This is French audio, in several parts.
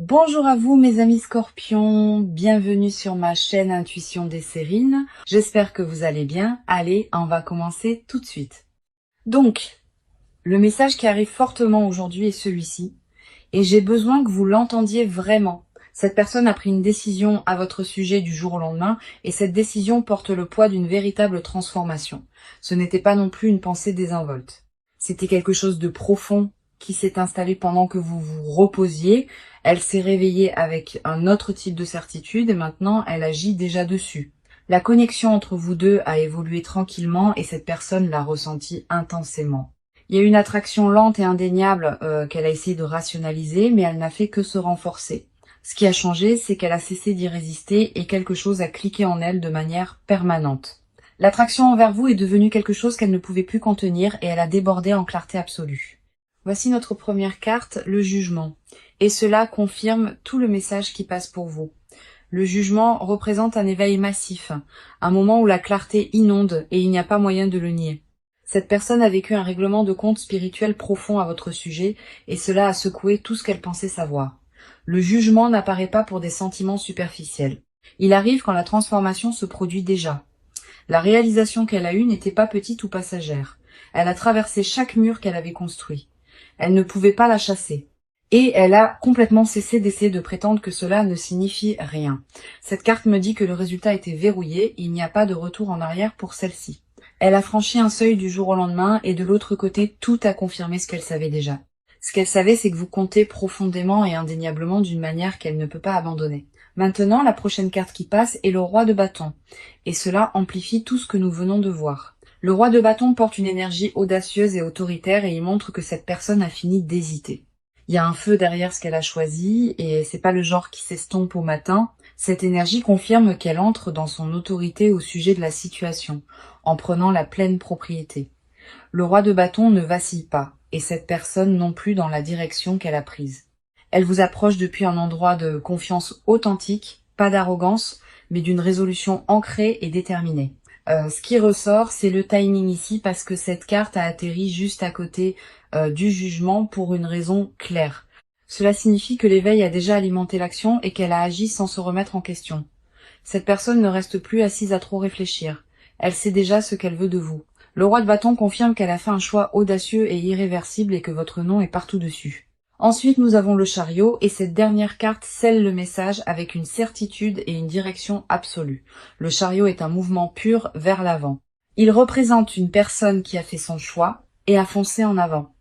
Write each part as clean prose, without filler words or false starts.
Bonjour à vous mes amis scorpions, bienvenue sur ma chaîne Intuition des Sérines. J'espère que vous allez bien. Allez, on va commencer tout de suite. Donc, le message qui arrive fortement aujourd'hui est celui-ci, et j'ai besoin que vous l'entendiez vraiment. Cette personne a pris une décision à votre sujet du jour au lendemain, et cette décision porte le poids d'une véritable transformation. Ce n'était pas non plus une pensée désinvolte. C'était quelque chose de profond qui s'est installé pendant que vous vous reposiez. Elle s'est réveillée avec un autre type de certitude et maintenant elle agit déjà dessus. La connexion entre vous deux a évolué tranquillement et cette personne l'a ressenti intensément. Il y a une attraction lente et indéniable qu'elle a essayé de rationaliser, mais elle n'a fait que se renforcer. Ce qui a changé, c'est qu'elle a cessé d'y résister et quelque chose a cliqué en elle de manière permanente. L'attraction envers vous est devenue quelque chose qu'elle ne pouvait plus contenir et elle a débordé en clarté absolue. Voici notre première carte, le jugement. Et cela confirme tout le message qui passe pour vous. Le jugement représente un éveil massif, un moment où la clarté inonde et il n'y a pas moyen de le nier. Cette personne a vécu un règlement de compte spirituel profond à votre sujet et cela a secoué tout ce qu'elle pensait savoir. Le jugement n'apparaît pas pour des sentiments superficiels. Il arrive quand la transformation se produit déjà. La réalisation qu'elle a eue n'était pas petite ou passagère. Elle a traversé chaque mur qu'elle avait construit. Elle ne pouvait pas la chasser. Et elle a complètement cessé d'essayer de prétendre que cela ne signifie rien. Cette carte me dit que le résultat était verrouillé, il n'y a pas de retour en arrière pour celle-ci. Elle a franchi un seuil du jour au lendemain et de l'autre côté, tout a confirmé ce qu'elle savait déjà. Ce qu'elle savait, c'est que vous comptez profondément et indéniablement d'une manière qu'elle ne peut pas abandonner. Maintenant, la prochaine carte qui passe est le roi de bâton. Et cela amplifie tout ce que nous venons de voir. Le roi de bâton porte une énergie audacieuse et autoritaire et il montre que cette personne a fini d'hésiter. Il y a un feu derrière ce qu'elle a choisi et c'est pas le genre qui s'estompe au matin. Cette énergie confirme qu'elle entre dans son autorité au sujet de la situation, en prenant la pleine propriété. Le roi de bâton ne vacille pas, et cette personne non plus dans la direction qu'elle a prise. Elle vous approche depuis un endroit de confiance authentique, pas d'arrogance, mais d'une résolution ancrée et déterminée. Ce qui ressort, c'est le timing ici, parce que cette carte a atterri juste à côté du jugement pour une raison claire. Cela signifie que l'éveil a déjà alimenté l'action et qu'elle a agi sans se remettre en question. Cette personne ne reste plus assise à trop réfléchir. Elle sait déjà ce qu'elle veut de vous. Le roi de bâton confirme qu'elle a fait un choix audacieux et irréversible et que votre nom est partout dessus. Ensuite, nous avons le chariot et cette dernière carte scelle le message avec une certitude et une direction absolue. Le chariot est un mouvement pur vers l'avant. Il représente une personne qui a fait son choix et a foncé en avant.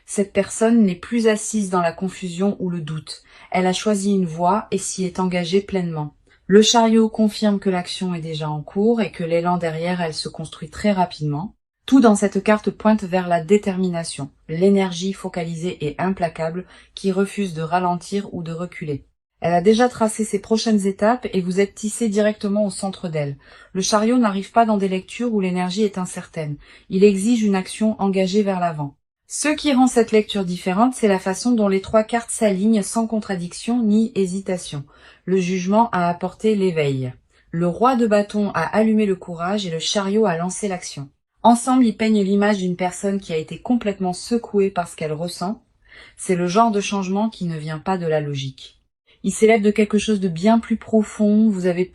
Cette personne n'est plus assise dans la confusion ou le doute. Elle a choisi une voie et s'y est engagée pleinement. Le chariot confirme que l'action est déjà en cours et que l'élan derrière elle se construit très rapidement. Tout dans cette carte pointe vers la détermination, l'énergie focalisée et implacable qui refuse de ralentir ou de reculer. Elle a déjà tracé ses prochaines étapes et vous êtes tissé directement au centre d'elle. Le chariot n'arrive pas dans des lectures où l'énergie est incertaine. Il exige une action engagée vers l'avant. Ce qui rend cette lecture différente, c'est la façon dont les trois cartes s'alignent sans contradiction ni hésitation. Le jugement a apporté l'éveil. Le roi de bâton a allumé le courage et le chariot a lancé l'action. Ensemble, ils peignent l'image d'une personne qui a été complètement secouée par ce qu'elle ressent. C'est le genre de changement qui ne vient pas de la logique. Il s'élève de quelque chose de bien plus profond. Vous avez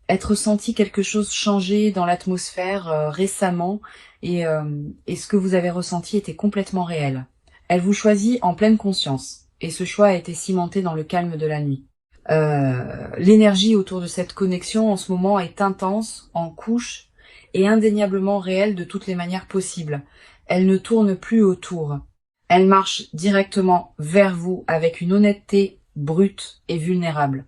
être senti quelque chose changer dans l'atmosphère récemment et ce que vous avez ressenti était complètement réel. Elle vous choisit en pleine conscience et ce choix a été cimenté dans le calme de la nuit. L'énergie autour de cette connexion en ce moment est intense, en couche et indéniablement réelle de toutes les manières possibles. Elle ne tourne plus autour. Elle marche directement vers vous avec une honnêteté brute et vulnérable.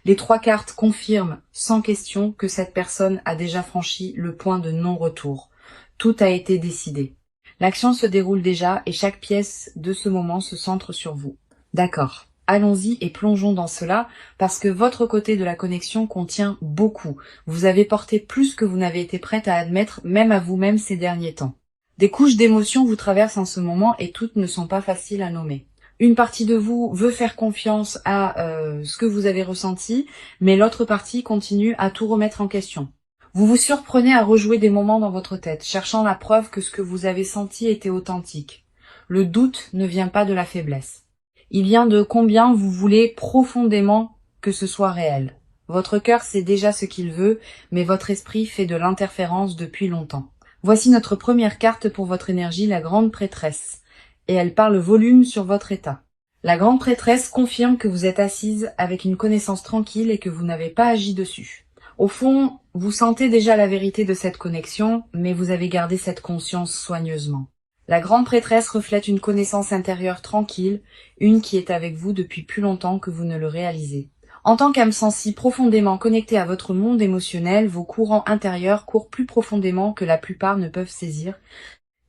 Les trois cartes confirment sans question que cette personne a déjà franchi le point de non-retour. Tout a été décidé. L'action se déroule déjà et chaque pièce de ce moment se centre sur vous. D'accord. Allons-y et plongeons dans cela parce que votre côté de la connexion contient beaucoup. Vous avez porté plus que vous n'avez été prête à admettre, même à vous-même ces derniers temps. Des couches d'émotions vous traversent en ce moment et toutes ne sont pas faciles à nommer. Une partie de vous veut faire confiance à ce que vous avez ressenti, mais l'autre partie continue à tout remettre en question. Vous vous surprenez à rejouer des moments dans votre tête, cherchant la preuve que ce que vous avez senti était authentique. Le doute ne vient pas de la faiblesse. Il vient de combien vous voulez profondément que ce soit réel. Votre cœur sait déjà ce qu'il veut, mais votre esprit fait de l'interférence depuis longtemps. Voici notre première carte pour votre énergie, la grande prêtresse. Et elle parle volume sur votre état. La grande prêtresse confirme que vous êtes assise avec une connaissance tranquille et que vous n'avez pas agi dessus. Au fond, vous sentez déjà la vérité de cette connexion, mais vous avez gardé cette conscience soigneusement. La grande prêtresse reflète une connaissance intérieure tranquille, une qui est avec vous depuis plus longtemps que vous ne le réalisez. En tant qu'âme sensible profondément connectée à votre monde émotionnel, vos courants intérieurs courent plus profondément que la plupart ne peuvent saisir.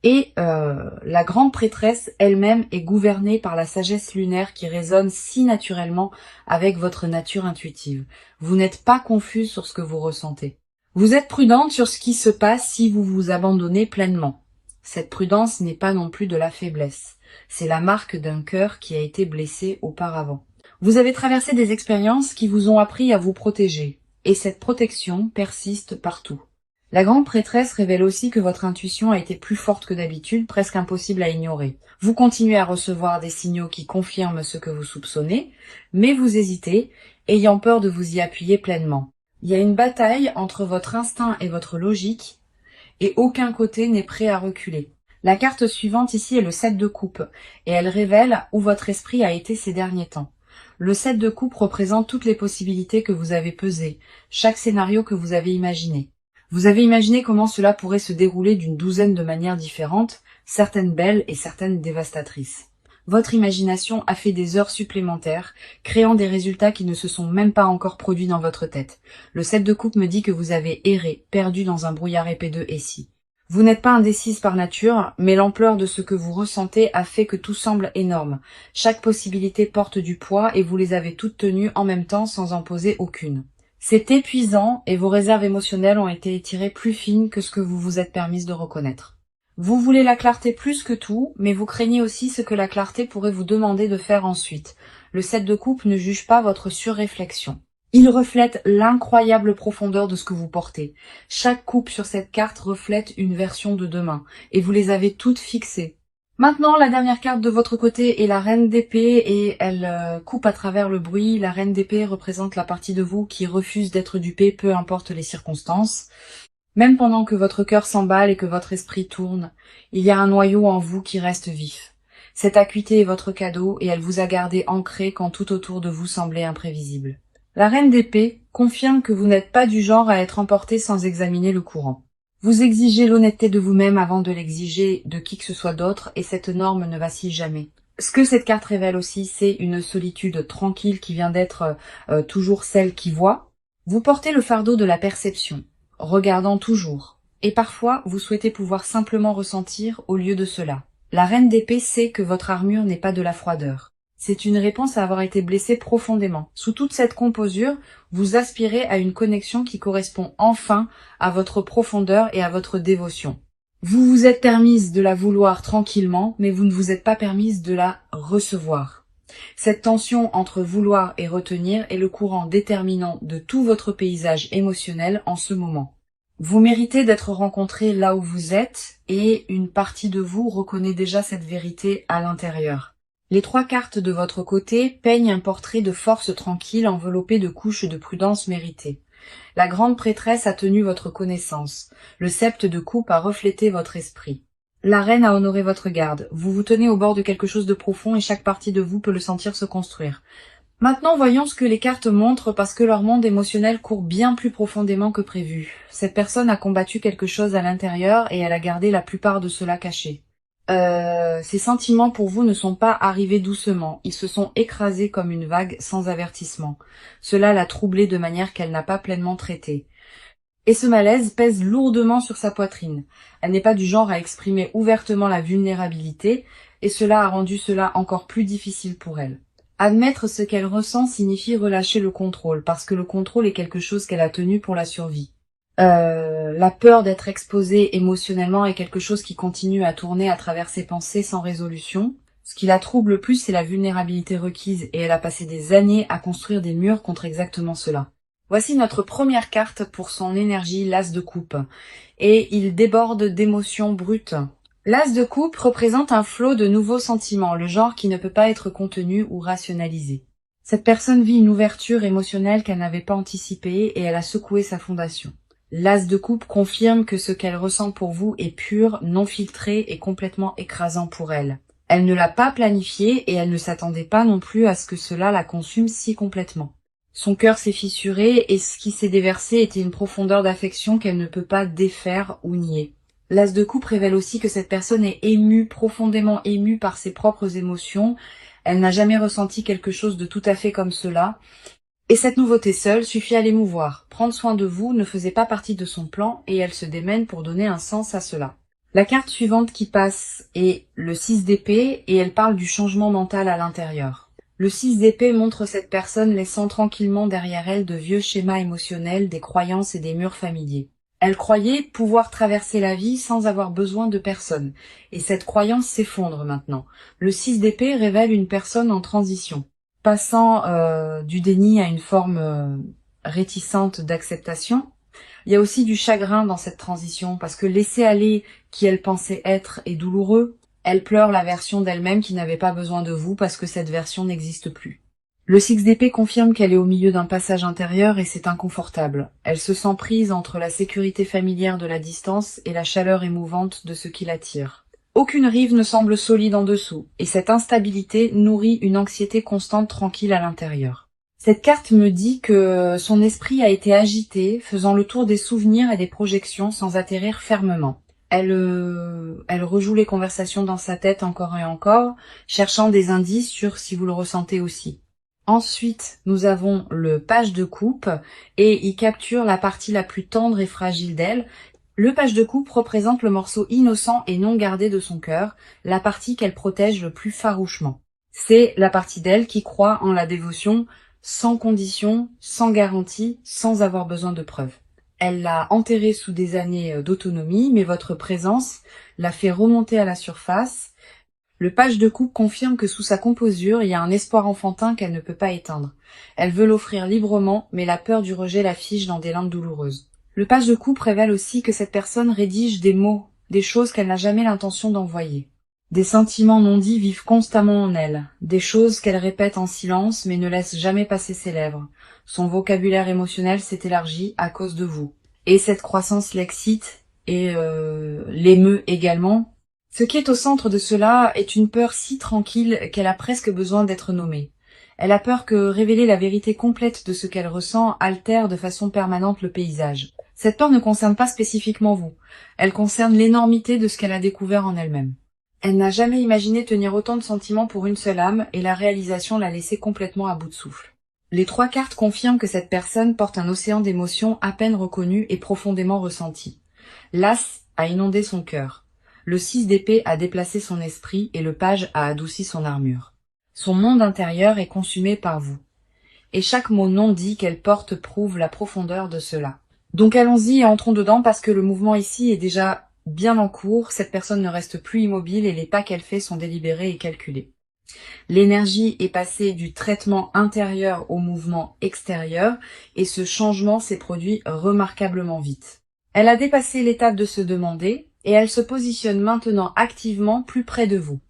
Et la grande prêtresse elle-même est gouvernée par la sagesse lunaire qui résonne si naturellement avec votre nature intuitive. Vous n'êtes pas confuse sur ce que vous ressentez. Vous êtes prudente sur ce qui se passe si vous vous abandonnez pleinement. Cette prudence n'est pas non plus de la faiblesse. C'est la marque d'un cœur qui a été blessé auparavant. Vous avez traversé des expériences qui vous ont appris à vous protéger. Et cette protection persiste partout. La grande prêtresse révèle aussi que votre intuition a été plus forte que d'habitude, presque impossible à ignorer. Vous continuez à recevoir des signaux qui confirment ce que vous soupçonnez, mais vous hésitez, ayant peur de vous y appuyer pleinement. Il y a une bataille entre votre instinct et votre logique, et aucun côté n'est prêt à reculer. La carte suivante ici est le 7 de coupe, et elle révèle où votre esprit a été ces derniers temps. Le 7 de coupe représente toutes les possibilités que vous avez pesées, chaque scénario que vous avez imaginé. Vous avez imaginé comment cela pourrait se dérouler d'une douzaine de manières différentes, certaines belles et certaines dévastatrices. Votre imagination a fait des heures supplémentaires, créant des résultats qui ne se sont même pas encore produits dans votre tête. Le 7 de coupe me dit que vous avez erré, perdu dans un brouillard épais de et si. Vous n'êtes pas indécise par nature, mais l'ampleur de ce que vous ressentez a fait que tout semble énorme. Chaque possibilité porte du poids et vous les avez toutes tenues en même temps sans en poser aucune. C'est épuisant et vos réserves émotionnelles ont été étirées plus fines que ce que vous vous êtes permise de reconnaître. Vous voulez la clarté plus que tout, mais vous craignez aussi ce que la clarté pourrait vous demander de faire ensuite. Le 7 de coupe ne juge pas votre surréflexion. Il reflète l'incroyable profondeur de ce que vous portez. Chaque coupe sur cette carte reflète une version de demain, et vous les avez toutes fixées. Maintenant, la dernière carte de votre côté est la reine d'épée et elle coupe à travers le bruit. La reine d'épée représente la partie de vous qui refuse d'être dupée, peu importe les circonstances. Même pendant que votre cœur s'emballe et que votre esprit tourne, il y a un noyau en vous qui reste vif. Cette acuité est votre cadeau et elle vous a gardé ancré quand tout autour de vous semblait imprévisible. La reine d'épée confirme que vous n'êtes pas du genre à être emporté sans examiner le courant. Vous exigez l'honnêteté de vous-même avant de l'exiger de qui que ce soit d'autre, et cette norme ne vacille jamais. Ce que cette carte révèle aussi, c'est une solitude tranquille qui vient d'être toujours celle qui voit. Vous portez le fardeau de la perception, regardant toujours, et parfois vous souhaitez pouvoir simplement ressentir au lieu de cela. La reine d'épée sait que votre armure n'est pas de la froideur. C'est une réponse à avoir été blessé profondément. Sous toute cette composure, vous aspirez à une connexion qui correspond enfin à votre profondeur et à votre dévotion. Vous vous êtes permise de la vouloir tranquillement, mais vous ne vous êtes pas permise de la recevoir. Cette tension entre vouloir et retenir est le courant déterminant de tout votre paysage émotionnel en ce moment. Vous méritez d'être rencontré là où vous êtes, et une partie de vous reconnaît déjà cette vérité à l'intérieur. Les 3 cartes de votre côté peignent un portrait de force tranquille enveloppé de couches de prudence méritées. La grande prêtresse a tenu votre connaissance. Le 7 de coupe a reflété votre esprit. La reine a honoré votre garde. Vous vous tenez au bord de quelque chose de profond et chaque partie de vous peut le sentir se construire. Maintenant, voyons ce que les cartes montrent parce que leur monde émotionnel court bien plus profondément que prévu. Cette personne a combattu quelque chose à l'intérieur et elle a gardé la plupart de cela caché. Ces sentiments pour vous ne sont pas arrivés doucement, ils se sont écrasés comme une vague sans avertissement. Cela l'a troublée de manière qu'elle n'a pas pleinement traitée. Et ce malaise pèse lourdement sur sa poitrine. Elle n'est pas du genre à exprimer ouvertement la vulnérabilité, et cela a rendu cela encore plus difficile pour elle. Admettre ce qu'elle ressent signifie relâcher le contrôle, parce que le contrôle est quelque chose qu'elle a tenu pour la survie. La peur d'être exposée émotionnellement est quelque chose qui continue à tourner à travers ses pensées sans résolution. Ce qui la trouble le plus, c'est la vulnérabilité requise, et elle a passé des années à construire des murs contre exactement cela. Voici notre première carte pour son énergie, l'as de coupe. Et il déborde d'émotions brutes. L'as de coupe représente un flot de nouveaux sentiments, le genre qui ne peut pas être contenu ou rationalisé. Cette personne vit une ouverture émotionnelle qu'elle n'avait pas anticipée et elle a secoué sa fondation. L'as de coupe confirme que ce qu'elle ressent pour vous est pur, non filtré et complètement écrasant pour elle. Elle ne l'a pas planifié et elle ne s'attendait pas non plus à ce que cela la consume si complètement. Son cœur s'est fissuré et ce qui s'est déversé était une profondeur d'affection qu'elle ne peut pas défaire ou nier. L'as de coupe révèle aussi que cette personne est émue, profondément émue par ses propres émotions. Elle n'a jamais ressenti quelque chose de tout à fait comme cela. Et cette nouveauté seule suffit à l'émouvoir. Prendre soin de vous ne faisait pas partie de son plan et elle se démène pour donner un sens à cela. La carte suivante qui passe est le 6 d'épée et elle parle du changement mental à l'intérieur. Le 6 d'épée montre cette personne laissant tranquillement derrière elle de vieux schémas émotionnels, des croyances et des murs familiers. Elle croyait pouvoir traverser la vie sans avoir besoin de personne, et cette croyance s'effondre maintenant. Le 6 d'épée révèle une personne en transition, passant du déni à une forme réticente d'acceptation. Il y a aussi du chagrin dans cette transition, parce que laisser aller qui elle pensait être est douloureux. Elle pleure la version d'elle-même qui n'avait pas besoin de vous parce que cette version n'existe plus. Le 6 d'épée confirme qu'elle est au milieu d'un passage intérieur et c'est inconfortable. Elle se sent prise entre la sécurité familière de la distance et la chaleur émouvante de ce qui l'attire. Aucune rive ne semble solide en dessous, et cette instabilité nourrit une anxiété constante tranquille à l'intérieur. Cette carte me dit que son esprit a été agité, faisant le tour des souvenirs et des projections sans atterrir fermement. Elle rejoue les conversations dans sa tête encore et encore, cherchant des indices sur si vous le ressentez aussi. Ensuite, nous avons le page de coupe et il capture la partie la plus tendre et fragile d'elle. Le page de coupe représente le morceau innocent et non gardé de son cœur, la partie qu'elle protège le plus farouchement. C'est la partie d'elle qui croit en la dévotion sans condition, sans garantie, sans avoir besoin de preuves. Elle l'a enterrée sous des années d'autonomie, mais votre présence l'a fait remonter à la surface. Le page de coupe confirme que sous sa composure, il y a un espoir enfantin qu'elle ne peut pas éteindre. Elle veut l'offrir librement, mais la peur du rejet la fige dans des limbes douloureuses. Le page de coupe révèle aussi que cette personne rédige des mots, des choses qu'elle n'a jamais l'intention d'envoyer. Des sentiments non dits vivent constamment en elle, des choses qu'elle répète en silence mais ne laisse jamais passer ses lèvres. Son vocabulaire émotionnel s'est élargi à cause de vous. Et cette croissance l'excite et l'émeut également. Ce qui est au centre de cela est une peur si tranquille qu'elle a presque besoin d'être nommée. Elle a peur que révéler la vérité complète de ce qu'elle ressent altère de façon permanente le paysage. Cette peur ne concerne pas spécifiquement vous. Elle concerne l'énormité de ce qu'elle a découvert en elle-même. Elle n'a jamais imaginé tenir autant de sentiments pour une seule âme et la réalisation l'a laissée complètement à bout de souffle. Les 3 cartes confirment que cette personne porte un océan d'émotions à peine reconnues et profondément ressenties. L'As a inondé son cœur. Le 6 d'épée a déplacé son esprit et le page a adouci son armure. Son monde intérieur est consumé par vous. Et chaque mot non dit qu'elle porte prouve la profondeur de cela. Donc allons-y et entrons dedans parce que le mouvement ici est déjà bien en cours, cette personne ne reste plus immobile et les pas qu'elle fait sont délibérés et calculés. L'énergie est passée du traitement intérieur au mouvement extérieur et ce changement s'est produit remarquablement vite. Elle a dépassé l'étape de se demander et elle se positionne maintenant activement plus près de vous.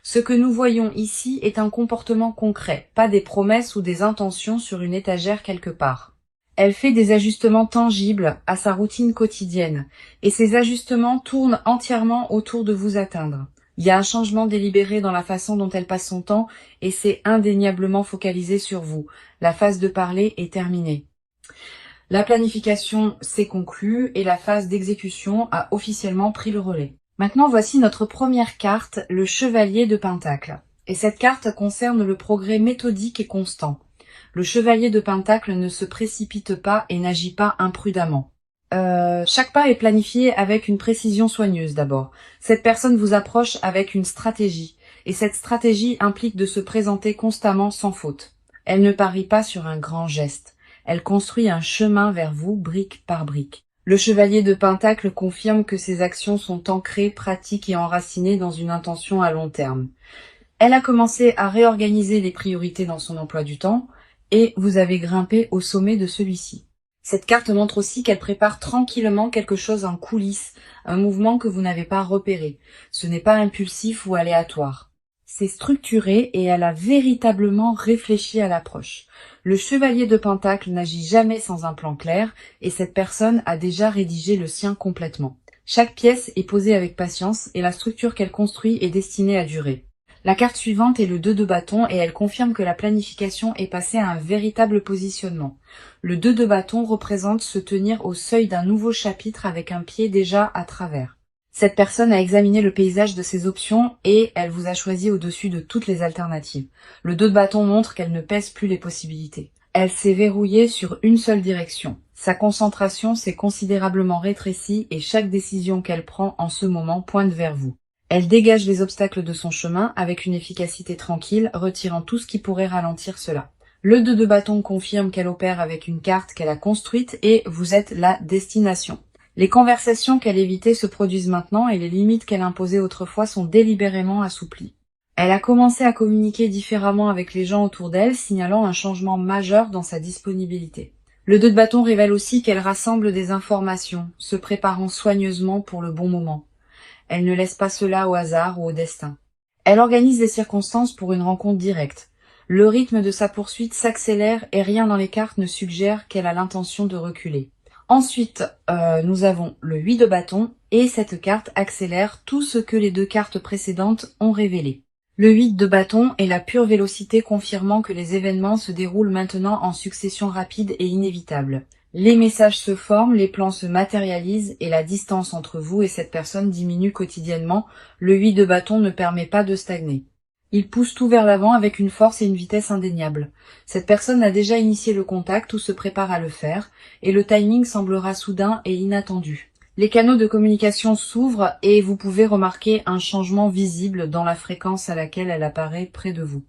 Ce que nous voyons ici est un comportement concret, pas des promesses ou des intentions sur une étagère quelque part. Elle fait des ajustements tangibles à sa routine quotidienne, et ces ajustements tournent entièrement autour de vous atteindre. Il y a un changement délibéré dans la façon dont elle passe son temps, et c'est indéniablement focalisé sur vous. La phase de parler est terminée. La planification s'est conclue, et la phase d'exécution a officiellement pris le relais. Maintenant, voici notre première carte, le Chevalier de Pentacle. Et cette carte concerne le progrès méthodique et constant. Le chevalier de Pentacle ne se précipite pas et n'agit pas imprudemment. Chaque pas est planifié avec une précision soigneuse d'abord. Cette personne vous approche avec une stratégie, et cette stratégie implique de se présenter constamment sans faute. Elle ne parie pas sur un grand geste. Elle construit un chemin vers vous, brique par brique. Le chevalier de Pentacle confirme que ses actions sont ancrées, pratiques et enracinées dans une intention à long terme. Elle a commencé à réorganiser les priorités dans son emploi du temps, et vous avez grimpé au sommet de celui-ci. Cette carte montre aussi qu'elle prépare tranquillement quelque chose en coulisses, un mouvement que vous n'avez pas repéré. Ce n'est pas impulsif ou aléatoire. C'est structuré et elle a véritablement réfléchi à l'approche. Le chevalier de Pentacle n'agit jamais sans un plan clair et cette personne a déjà rédigé le sien complètement. Chaque pièce est posée avec patience et la structure qu'elle construit est destinée à durer. La carte suivante est le 2 de bâton et elle confirme que la planification est passée à un véritable positionnement. Le 2 de bâton représente se tenir au seuil d'un nouveau chapitre avec un pied déjà à travers. Cette personne a examiné le paysage de ses options et elle vous a choisi au-dessus de toutes les alternatives. Le 2 de bâton montre qu'elle ne pèse plus les possibilités. Elle s'est verrouillée sur une seule direction. Sa concentration s'est considérablement rétrécie et chaque décision qu'elle prend en ce moment pointe vers vous. Elle dégage les obstacles de son chemin avec une efficacité tranquille, retirant tout ce qui pourrait ralentir cela. Le 2 de bâton confirme qu'elle opère avec une carte qu'elle a construite et vous êtes la destination. Les conversations qu'elle évitait se produisent maintenant et les limites qu'elle imposait autrefois sont délibérément assouplies. Elle a commencé à communiquer différemment avec les gens autour d'elle, signalant un changement majeur dans sa disponibilité. Le 2 de bâton révèle aussi qu'elle rassemble des informations, se préparant soigneusement pour le bon moment. Elle ne laisse pas cela au hasard ou au destin. Elle organise les circonstances pour une rencontre directe. Le rythme de sa poursuite s'accélère et rien dans les cartes ne suggère qu'elle a l'intention de reculer. Ensuite, nous avons le 8 de bâton et cette carte accélère tout ce que les 2 cartes précédentes ont révélé. Le 8 de bâton est la pure vélocité confirmant que les événements se déroulent maintenant en succession rapide et inévitable. Les messages se forment, les plans se matérialisent et la distance entre vous et cette personne diminue quotidiennement. Le 8 de bâton ne permet pas de stagner. Il pousse tout vers l'avant avec une force et une vitesse indéniables. Cette personne a déjà initié le contact ou se prépare à le faire, et le timing semblera soudain et inattendu. Les canaux de communication s'ouvrent et vous pouvez remarquer un changement visible dans la fréquence à laquelle elle apparaît près de vous.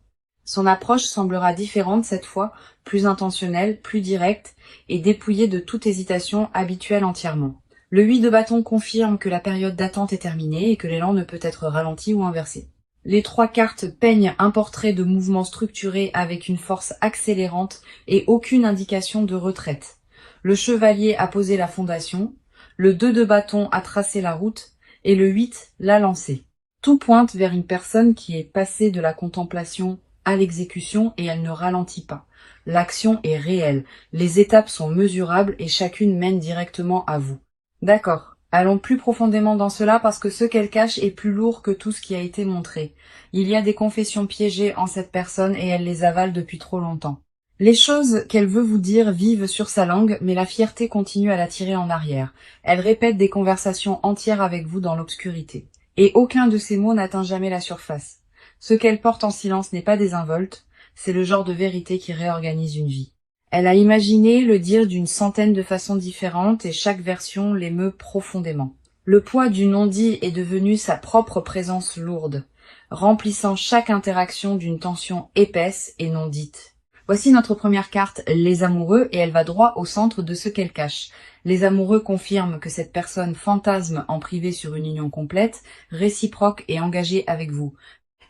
Son approche semblera différente cette fois, plus intentionnelle, plus directe et dépouillée de toute hésitation habituelle entièrement. Le 8 de bâton confirme que la période d'attente est terminée et que l'élan ne peut être ralenti ou inversé. Les 3 cartes peignent un portrait de mouvement structuré avec une force accélérante et aucune indication de retraite. Le chevalier a posé la fondation, le 2 de bâton a tracé la route et le 8 l'a lancé. Tout pointe vers une personne qui est passée de la contemplation à l'exécution et elle ne ralentit pas. L'action est réelle, les étapes sont mesurables et chacune mène directement à vous. D'accord, allons plus profondément dans cela parce que ce qu'elle cache est plus lourd que tout ce qui a été montré. Il y a des confessions piégées en cette personne et elle les avale depuis trop longtemps. Les choses qu'elle veut vous dire vivent sur sa langue, mais la fierté continue à la tirer en arrière. Elle répète des conversations entières avec vous dans l'obscurité. Et aucun de ces mots n'atteint jamais la surface. Ce qu'elle porte en silence n'est pas désinvolte, c'est le genre de vérité qui réorganise une vie. Elle a imaginé le dire d'une centaine de façons différentes et chaque version l'émeut profondément. Le poids du non-dit est devenu sa propre présence lourde, remplissant chaque interaction d'une tension épaisse et non dite. Voici notre première carte, les amoureux, et elle va droit au centre de ce qu'elle cache. Les amoureux confirment que cette personne fantasme en privé sur une union complète, réciproque et engagée avec vous.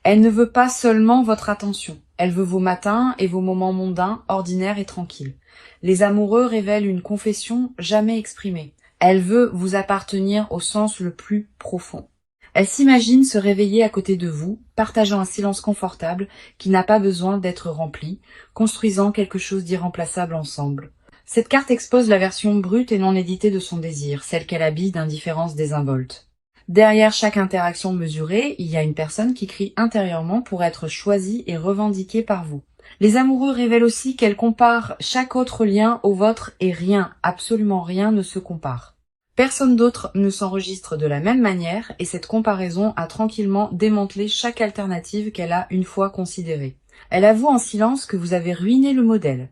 Elle ne veut pas seulement votre attention, elle veut vos matins et vos moments mondains, ordinaires et tranquilles. Les amoureux révèlent une confession jamais exprimée. Elle veut vous appartenir au sens le plus profond. Elle s'imagine se réveiller à côté de vous, partageant un silence confortable qui n'a pas besoin d'être rempli, construisant quelque chose d'irremplaçable ensemble. Cette carte expose la version brute et non éditée de son désir, celle qu'elle habille d'indifférence désinvolte. Derrière chaque interaction mesurée, il y a une personne qui crie intérieurement pour être choisie et revendiquée par vous. Les amoureux révèlent aussi qu'elle compare chaque autre lien au vôtre et rien, absolument rien ne se compare. Personne d'autre ne s'enregistre de la même manière et cette comparaison a tranquillement démantelé chaque alternative qu'elle a une fois considérée. Elle avoue en silence que vous avez ruiné le modèle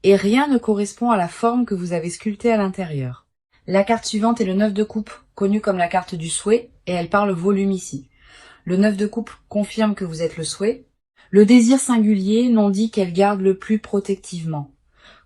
et rien ne correspond à la forme que vous avez sculptée à l'intérieur. La carte suivante est le 9 de coupe, connue comme la carte du souhait, et elle parle volume ici. Le 9 de coupe confirme que vous êtes le souhait. Le désir singulier n'en dit qu'elle garde le plus protectivement.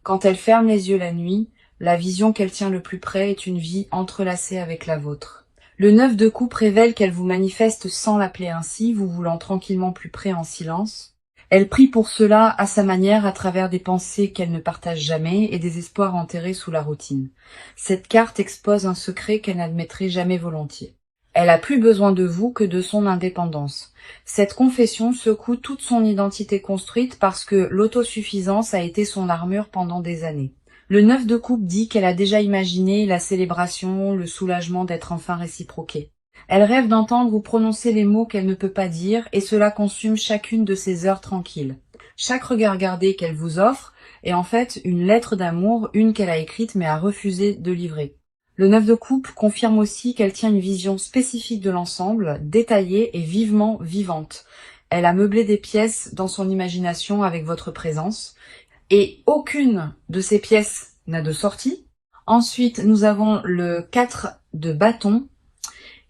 Quand elle ferme les yeux la nuit, la vision qu'elle tient le plus près est une vie entrelacée avec la vôtre. Le 9 de coupe révèle qu'elle vous manifeste sans l'appeler ainsi, vous voulant tranquillement plus près en silence. Elle prie pour cela à sa manière à travers des pensées qu'elle ne partage jamais et des espoirs enterrés sous la routine. Cette carte expose un secret qu'elle n'admettrait jamais volontiers. Elle a plus besoin de vous que de son indépendance. Cette confession secoue toute son identité construite parce que l'autosuffisance a été son armure pendant des années. Le 9 de coupe dit qu'elle a déjà imaginé la célébration, le soulagement d'être enfin réciproquée. Elle rêve d'entendre vous prononcer les mots qu'elle ne peut pas dire et cela consume chacune de ses heures tranquilles. Chaque regard gardé qu'elle vous offre est en fait une lettre d'amour, une qu'elle a écrite mais a refusé de livrer. Le 9 de coupe confirme aussi qu'elle tient une vision spécifique de l'ensemble, détaillée et vivement vivante. Elle a meublé des pièces dans son imagination avec votre présence et aucune de ces pièces n'a de sortie. Ensuite, nous avons le 4 de bâton.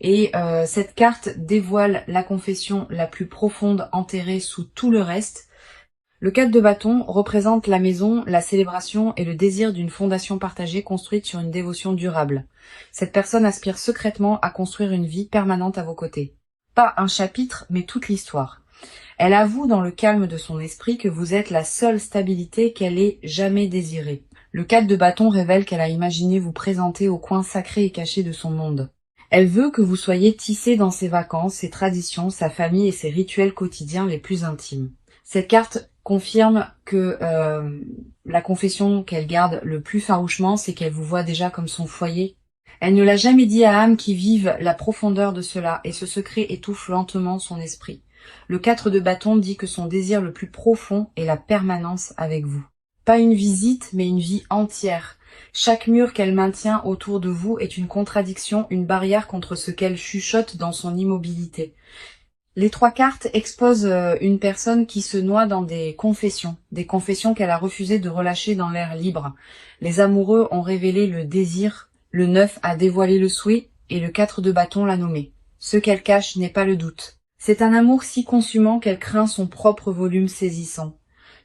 Et cette carte dévoile la confession la plus profonde enterrée sous tout le reste. Le 4 de bâton représente la maison, la célébration et le désir d'une fondation partagée construite sur une dévotion durable. Cette personne aspire secrètement à construire une vie permanente à vos côtés. Pas un chapitre, mais toute l'histoire. Elle avoue dans le calme de son esprit que vous êtes la seule stabilité qu'elle ait jamais désirée. Le 4 de bâton révèle qu'elle a imaginé vous présenter au coin sacré et caché de son monde. Elle veut que vous soyez tissé dans ses vacances, ses traditions, sa famille et ses rituels quotidiens les plus intimes. Cette carte confirme que la confession qu'elle garde le plus farouchement, c'est qu'elle vous voit déjà comme son foyer. Elle ne l'a jamais dit à âme qui vive la profondeur de cela, et ce secret étouffe lentement son esprit. Le 4 de bâton dit que son désir le plus profond est la permanence avec vous. Pas une visite, mais une vie entière. Chaque mur qu'elle maintient autour de vous est une contradiction, une barrière contre ce qu'elle chuchote dans son immobilité. Les 3 cartes exposent une personne qui se noie dans des confessions qu'elle a refusé de relâcher dans l'air libre. Les amoureux ont révélé le désir, le 9 a dévoilé le souhait et le 4 de bâton l'a nommé. Ce qu'elle cache n'est pas le doute. C'est un amour si consumant qu'elle craint son propre volume saisissant.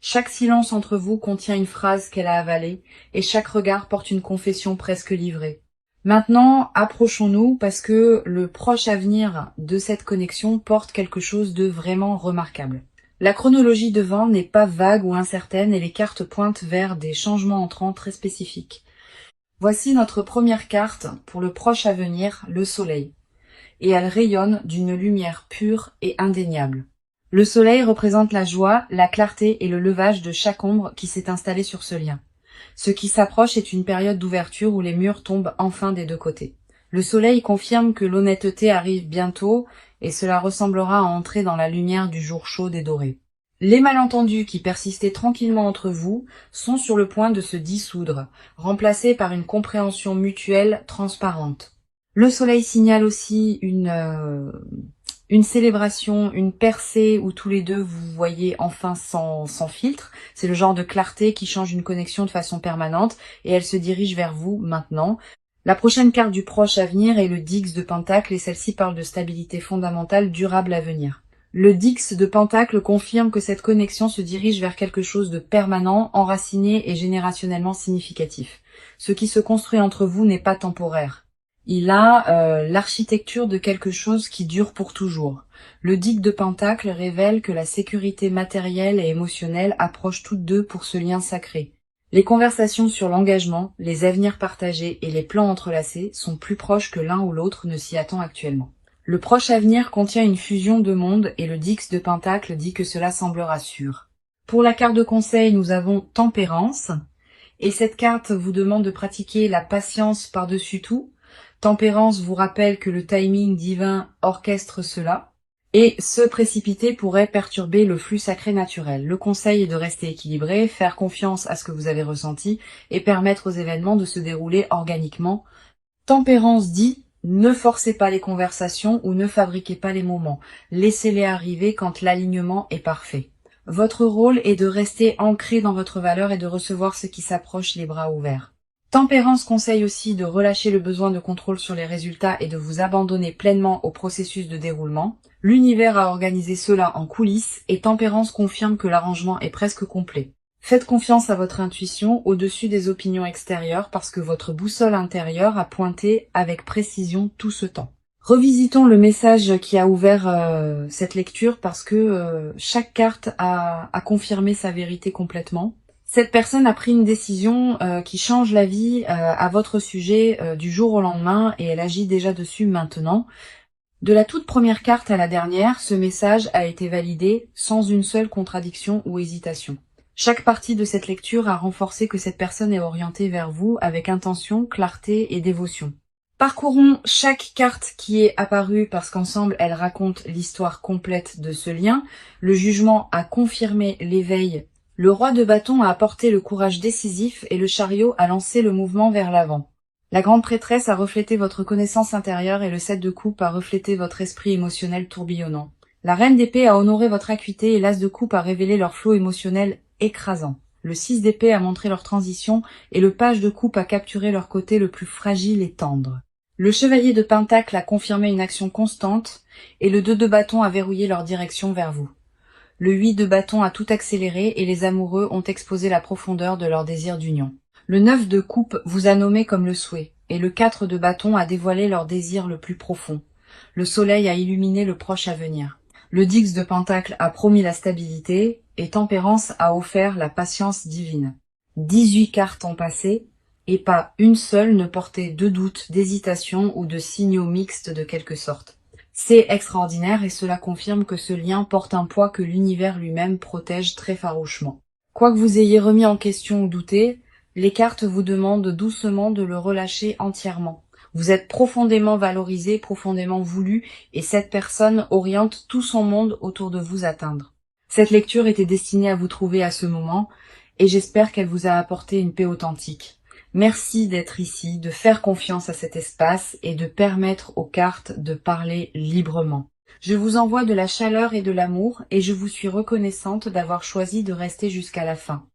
Chaque silence entre vous contient une phrase qu'elle a avalée, et chaque regard porte une confession presque livrée. Maintenant, approchons-nous parce que le proche avenir de cette connexion porte quelque chose de vraiment remarquable. La chronologie devant n'est pas vague ou incertaine et les cartes pointent vers des changements entrants très spécifiques. Voici notre première carte pour le proche avenir, le soleil. Et elle rayonne d'une lumière pure et indéniable. Le soleil représente la joie, la clarté et le levage de chaque ombre qui s'est installée sur ce lien. Ce qui s'approche est une période d'ouverture où les murs tombent enfin des 2 côtés. Le soleil confirme que l'honnêteté arrive bientôt et cela ressemblera à entrer dans la lumière du jour chaud et doré. Les malentendus qui persistaient tranquillement entre vous sont sur le point de se dissoudre, remplacés par une compréhension mutuelle transparente. Le soleil signale aussi une célébration, une percée où tous les deux vous voyez enfin sans filtre. C'est le genre de clarté qui change une connexion de façon permanente et elle se dirige vers vous maintenant. La prochaine carte du proche avenir est le Dix de Pentacle et celle-ci parle de stabilité fondamentale durable à venir. Le Dix de Pentacle confirme que cette connexion se dirige vers quelque chose de permanent, enraciné et générationnellement significatif. Ce qui se construit entre vous n'est pas temporaire. Il a l'architecture de quelque chose qui dure pour toujours. Le Dix de Pentacle révèle que la sécurité matérielle et émotionnelle approchent toutes deux pour ce lien sacré. Les conversations sur l'engagement, les avenirs partagés et les plans entrelacés sont plus proches que l'un ou l'autre ne s'y attend actuellement. Le proche avenir contient une fusion de mondes et le Dix de Pentacle dit que cela semblera sûr. Pour la carte de conseil, nous avons Tempérance. Et cette carte vous demande de pratiquer la patience par-dessus tout. Tempérance vous rappelle que le timing divin orchestre cela, et se précipiter pourrait perturber le flux sacré naturel. Le conseil est de rester équilibré, faire confiance à ce que vous avez ressenti, et permettre aux événements de se dérouler organiquement. Tempérance dit, ne forcez pas les conversations ou ne fabriquez pas les moments, laissez-les arriver quand l'alignement est parfait. Votre rôle est de rester ancré dans votre valeur et de recevoir ce qui s'approche les bras ouverts. Tempérance conseille aussi de relâcher le besoin de contrôle sur les résultats et de vous abandonner pleinement au processus de déroulement. L'univers a organisé cela en coulisses et Tempérance confirme que l'arrangement est presque complet. Faites confiance à votre intuition au-dessus des opinions extérieures parce que votre boussole intérieure a pointé avec précision tout ce temps. Revisitons le message qui a ouvert cette lecture parce que chaque carte a confirmé sa vérité complètement. Cette personne a pris une décision qui change la vie à votre sujet du jour au lendemain et elle agit déjà dessus maintenant. De la toute première carte à la dernière, ce message a été validé sans une seule contradiction ou hésitation. Chaque partie de cette lecture a renforcé que cette personne est orientée vers vous avec intention, clarté et dévotion. Parcourons chaque carte qui est apparue parce qu'ensemble, elles racontent l'histoire complète de ce lien. Le jugement a confirmé l'éveil. Le roi de bâton a apporté le courage décisif et le chariot a lancé le mouvement vers l'avant. La grande prêtresse a reflété votre connaissance intérieure et le 7 de coupe a reflété votre esprit émotionnel tourbillonnant. La reine d'épée a honoré votre acuité et l'as de coupe a révélé leur flot émotionnel écrasant. Le 6 d'épée a montré leur transition et le page de coupe a capturé leur côté le plus fragile et tendre. Le chevalier de pentacle a confirmé une action constante et le 2 de bâton a verrouillé leur direction vers vous. Le 8 de bâton a tout accéléré et les amoureux ont exposé la profondeur de leur désir d'union. Le 9 de coupe vous a nommé comme le souhait et le 4 de bâton a dévoilé leur désir le plus profond. Le soleil a illuminé le proche avenir. Le 10 de pentacle a promis la stabilité et tempérance a offert la patience divine. 18 cartes ont passé et pas une seule ne portait de doute, d'hésitation ou de signaux mixtes de quelque sorte. C'est extraordinaire et cela confirme que ce lien porte un poids que l'univers lui-même protège très farouchement. Quoi que vous ayez remis en question ou douté, les cartes vous demandent doucement de le relâcher entièrement. Vous êtes profondément valorisé, profondément voulu et cette personne oriente tout son monde autour de vous atteindre. Cette lecture était destinée à vous trouver à ce moment et j'espère qu'elle vous a apporté une paix authentique. Merci d'être ici, de faire confiance à cet espace et de permettre aux cartes de parler librement. Je vous envoie de la chaleur et de l'amour et je vous suis reconnaissante d'avoir choisi de rester jusqu'à la fin.